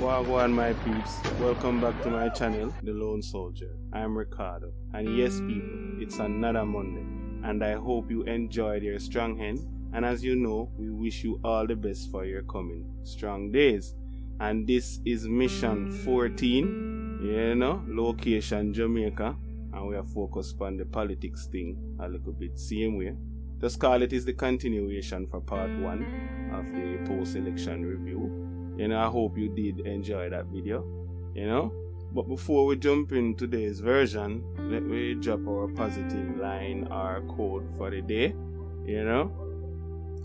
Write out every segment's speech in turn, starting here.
Wagwan my peeps, welcome back to my channel, The Lone Soldier. I'm Ricardo, and yes people, it's another Monday, and I hope you enjoyed your strong hand, and as you know, we wish you all the best for your coming strong days. And this is mission 14, location Jamaica, and we are focused on the politics thing a little bit same way. Just call it is the continuation for part 1 of the post-election review. I hope you did enjoy that video, But before we jump in today's version, let me drop our positive line or code for the day,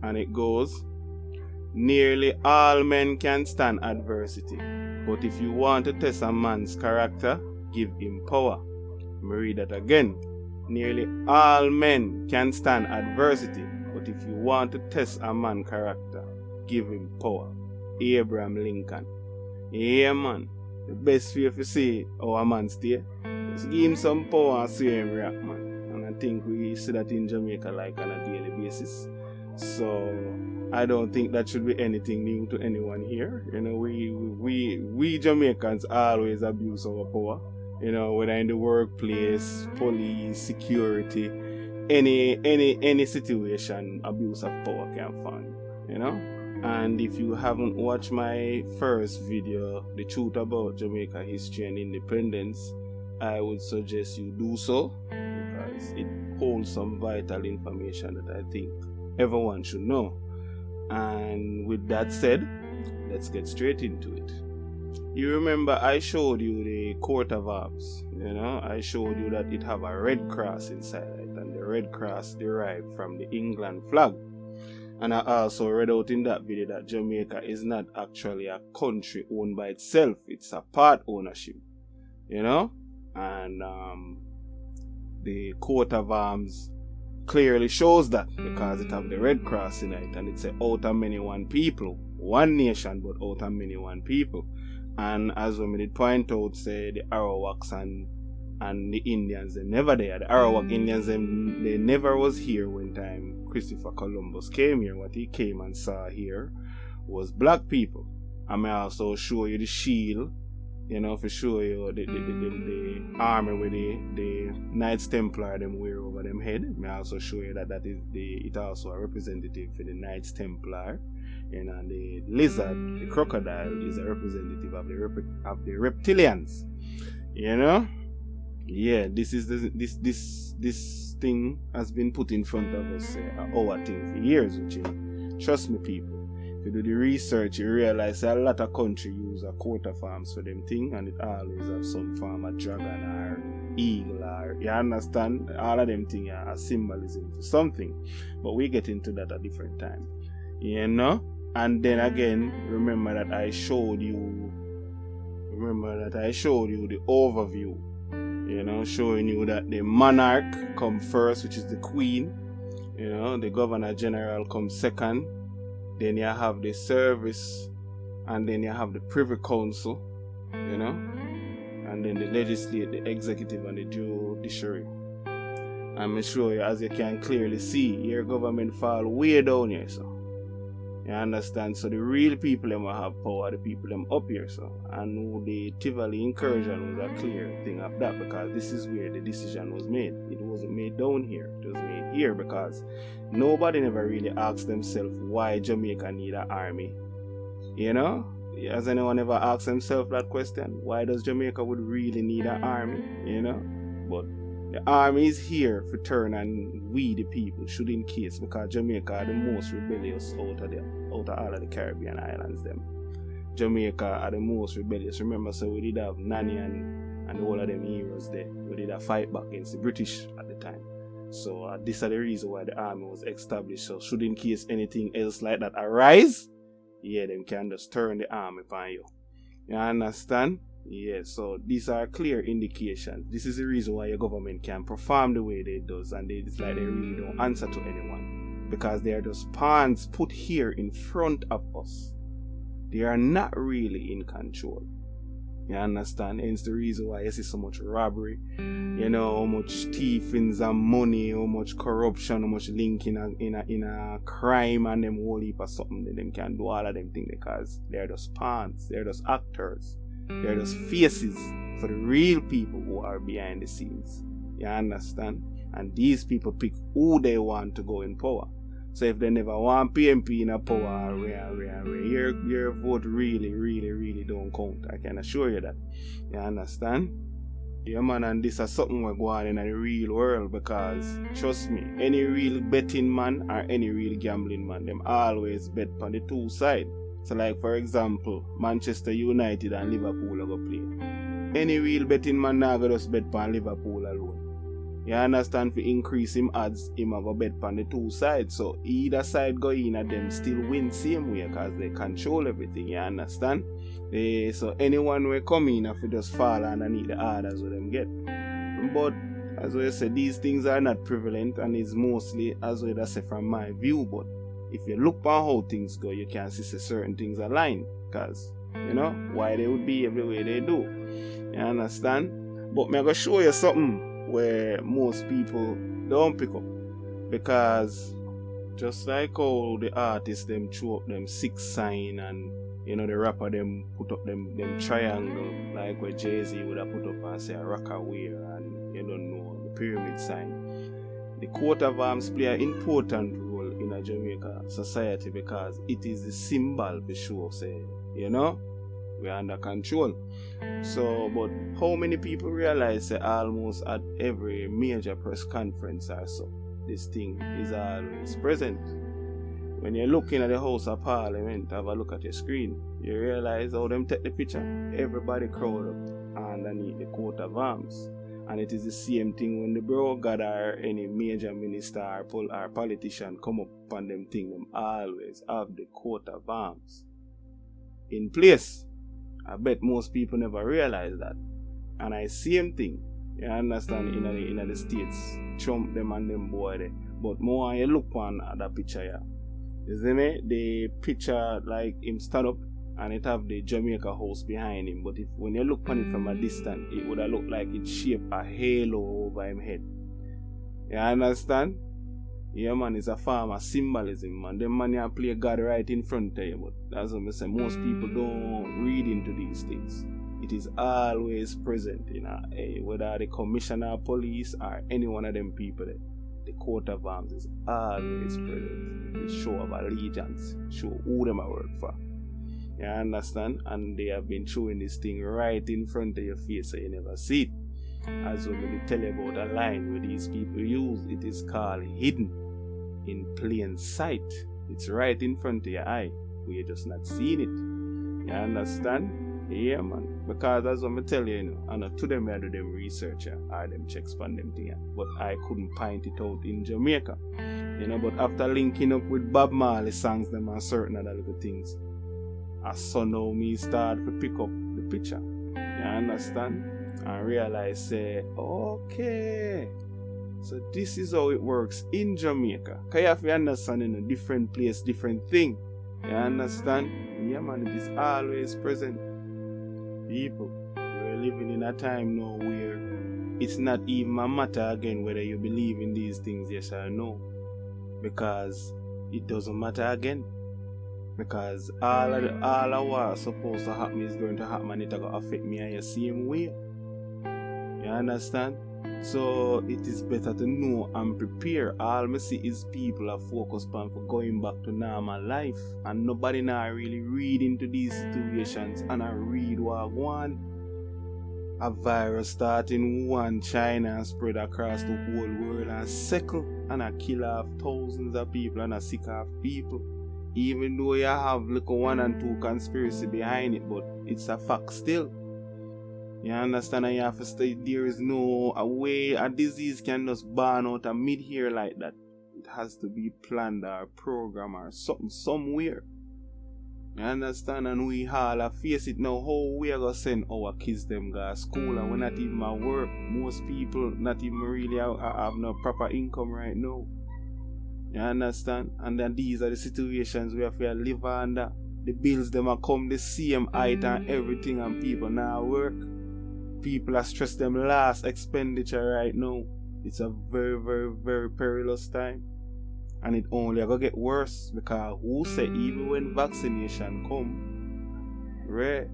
And it goes, nearly all men can stand adversity, but if you want to test a man's character, give him power. Let me read that again. Nearly all men can stand adversity, but if you want to test a man's character, give him power. Abraham Lincoln. Yeah, man. The best way to see our man stay, just give him some power and see him react, man. And I think we see that in Jamaica like on a daily basis. So I don't think that should be anything new to anyone here. We Jamaicans always abuse our power. Whether in the workplace, police, security, any situation, abuse of power can find. And if you haven't watched my first video, The Truth About Jamaica History and Independence, I would suggest you do so, because it holds some vital information that I think everyone should know. And with that said, let's get straight into it. You remember I showed you the coat of arms, I showed you that it have a red cross inside it, and the red cross derived from the England flag. And I also read out in that video that Jamaica is not actually a country owned by itself. It's a part ownership, And the coat of arms clearly shows that, because it have the red cross in it, and it's a out of many one people. One nation, but out of many one people. And as we did point out, say the Arawaks and the Indians, they never there. The Arawak Indians, they never was here when time Christopher Columbus came here. What he came and saw here was black people. I may also show you the shield, for show you the armor with the Knights Templar them wear over them head. I may also show you that it also a representative for the Knights Templar. And the lizard, the crocodile, is a representative of the reptilians. Yeah, this thing has been put in front of us, our thing for years, trust me, people. If you do the research, you realize that a lot of countries use a coat of arms for them thing, and it always have some form of dragon or eagle, or you understand? All of them things are symbolism for something, but we get into that a different time, And then again, remember that I showed you the overview. Showing you that the monarch come first, which is the queen. The governor general comes second. Then you have the service, and then you have the privy council, and then the legislature, the executive, and the judiciary. I'm sure you, as you can clearly see, your government fall way down here, so. You understand? So the real people them will have power, the people them up here, so. And the Tivoli incursion was a clear thing of that, because this is where the decision was made. It wasn't made down here, it was made here, because nobody never really asked themselves why Jamaica need an army. Has anyone ever asked themselves that question? Why does Jamaica would really need an army? But the army is here for turn and we the people should in case, because Jamaica are the most rebellious out of all of the Caribbean islands them. Jamaica are the most rebellious. Remember, so we did have Nani and all of them heroes there. We did a fight back against the British at the time. So this are the reason why the army was established. So should in case anything else like that arise, them can just turn the army upon you. You understand? Yeah, so these are clear indications. This is the reason why your government can perform the way they does, and it's like they really don't answer to anyone, because they are just pawns put here in front of us. They are not really in control. You understand? Hence the reason why you see so much robbery. You know, how much thievings and money, how much corruption, how much link in a crime and them whole heap of something that them can do all of them things because they're just pawns, they're just actors, they're just faces for the real people who are behind the scenes. You understand? And these people pick who they want to go in power. So if they never want PMP in a power, your vote really don't count. I can assure you that. You understand? Yeah, man, and this is something we're going on in the real world because, trust me, any real betting man or any real gambling man, them always bet on the two sides. So like, for example, Manchester United and Liverpool are going to play. Any real betting man now going to just bet on Liverpool alone. You understand? For increase him odds, him have a bet on the two sides. So either side go in and them still win same way because they control everything. You understand? So anyone will come in if it just fall underneath the orders what them get. But as I said, these things are not prevalent and it's mostly as I say from my view. But if you look on how things go, you can see certain things align. Because, you know, why they would behave the way they do. You understand? But I'm going to show you something where most people don't pick up, because just like how the artists them throw up them 6 sign and you know the rapper them put up them triangle like where Jay-Z would have put up and say a Rockaware and you don't know the pyramid sign. The coat of arms play an important role in a Jamaica society because it is the symbol for sure say, you know, we're under control. So, but how many people realize that almost at every major press conference or so, this thing is always present? When you're looking at the House of Parliament, have a look at your screen, you realize how them take the picture. Everybody crowd up underneath the coat of arms. And it is the same thing when the bro God or any major minister or politician come up on them thing, them always have the coat of arms in place. I bet most people never realize that. And I same thing, you understand, in the States, Trump them and them boy there. But more you look on that picture here. You see me? The picture like him stand up and it have the Jamaica house behind him. But when you look on it from a distance, it would have looked like it shaped a halo over him head. You understand? Yeah, man, it's a form of symbolism, man. Them man here play God right in front of you, but as I say, most people don't read into these things. It is always present, you know, whether the commissioner of police or any one of them people, the coat of arms is always present. It's show of allegiance, show who them I work for. You understand? And they have been showing this thing right in front of your face so you never see it. As well, let me tell you about a line where these people use. It is called hidden in plain sight. It's right in front of your eye, but you're just not seeing it. You understand? Yeah, man. Because as I'm tell you, you know, I know to them I do them research or them checks on them thing, but I couldn't point it out in Jamaica. You know, but after linking up with Bob Marley songs them and certain other little things, I saw now me start to pick up the picture. You understand? And realize, say, okay, so this is how it works in Jamaica. Because you have to understand in a different place, different thing. You understand? Yeah, man, it is always present. People, we're living in a time now where it's not even a matter again whether you believe in these things, yes or no. Because it doesn't matter again. Because all of what's supposed to happen is going to happen and it's going to affect me in the same way. You understand? So it is better to know and prepare. All I see is people are focused on for going back to normal life. And nobody now really read into these situations and I read what one. A virus starting Wuhan, China and spread across the whole world and circle and a kill off thousands of people and a sick off people. Even though you have like 1 and 2 conspiracy behind it, but it's a fact still. You understand? And you have to stay. There is no way a disease can just burn out a mid-here like that. It has to be planned or programmed or something somewhere. You understand? And we all face it now. How we are going to send our kids them go to school and we're not even at work. Most people not even really have no proper income right now. You understand? And then these are the situations we have to live under. The bills them a come the same height and everything, and people now work. People are stressed them last expenditure right now. It's a very, very, very perilous time. And it only gonna get worse, because who say even when vaccination come, right?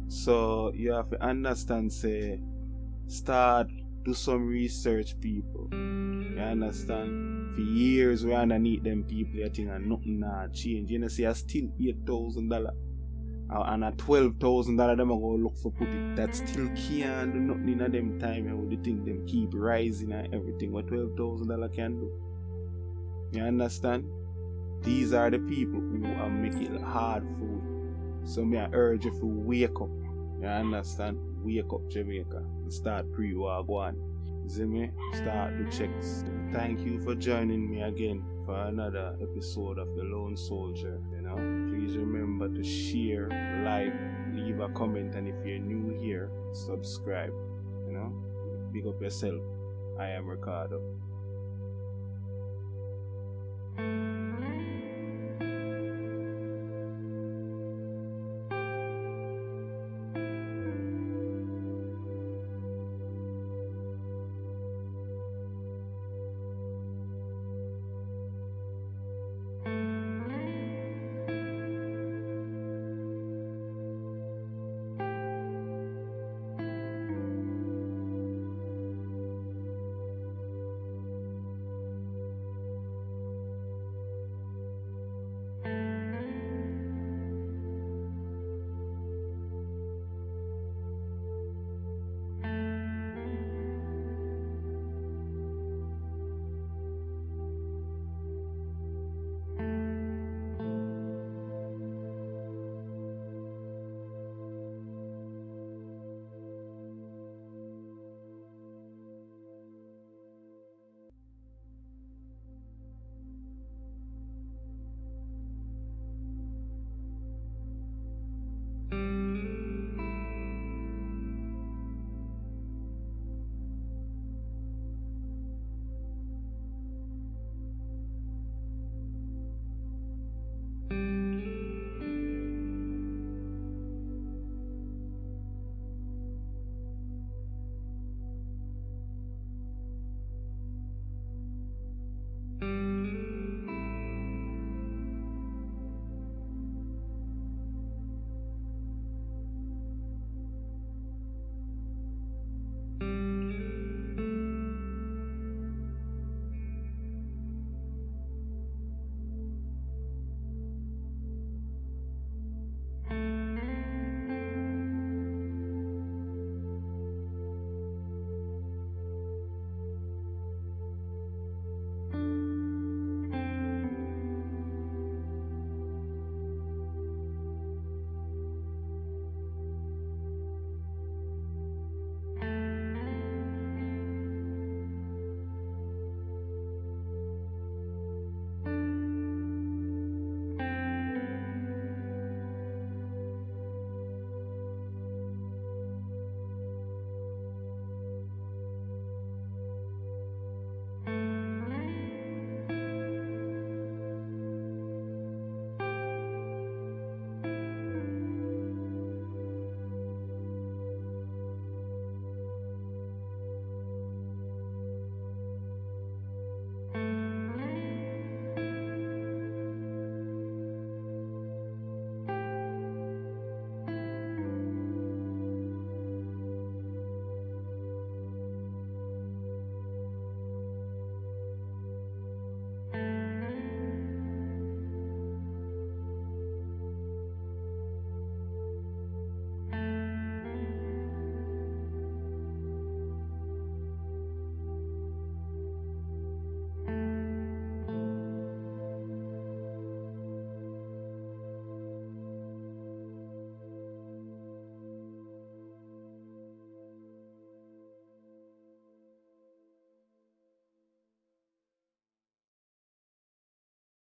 So you have to understand, say, start do some research, people. You understand? For years we underneath them people, you think and nothing not change. You know, see, I still $8,000. And at $12,000 them a go look for put it. That still can't do nothing in a them time, and you think them keep rising and everything. What $12,000 can do. You understand? These are the people who are making hard food. So me I urge you to wake up. You understand? Wake up, Jamaica, and start pre-war go on. See me? Start the checks. Thank you for joining me again for another episode of The Lone Soldier. You know, please remember to share, like, leave a comment, and if you're new here, subscribe. You know, big up yourself. I am Ricardo.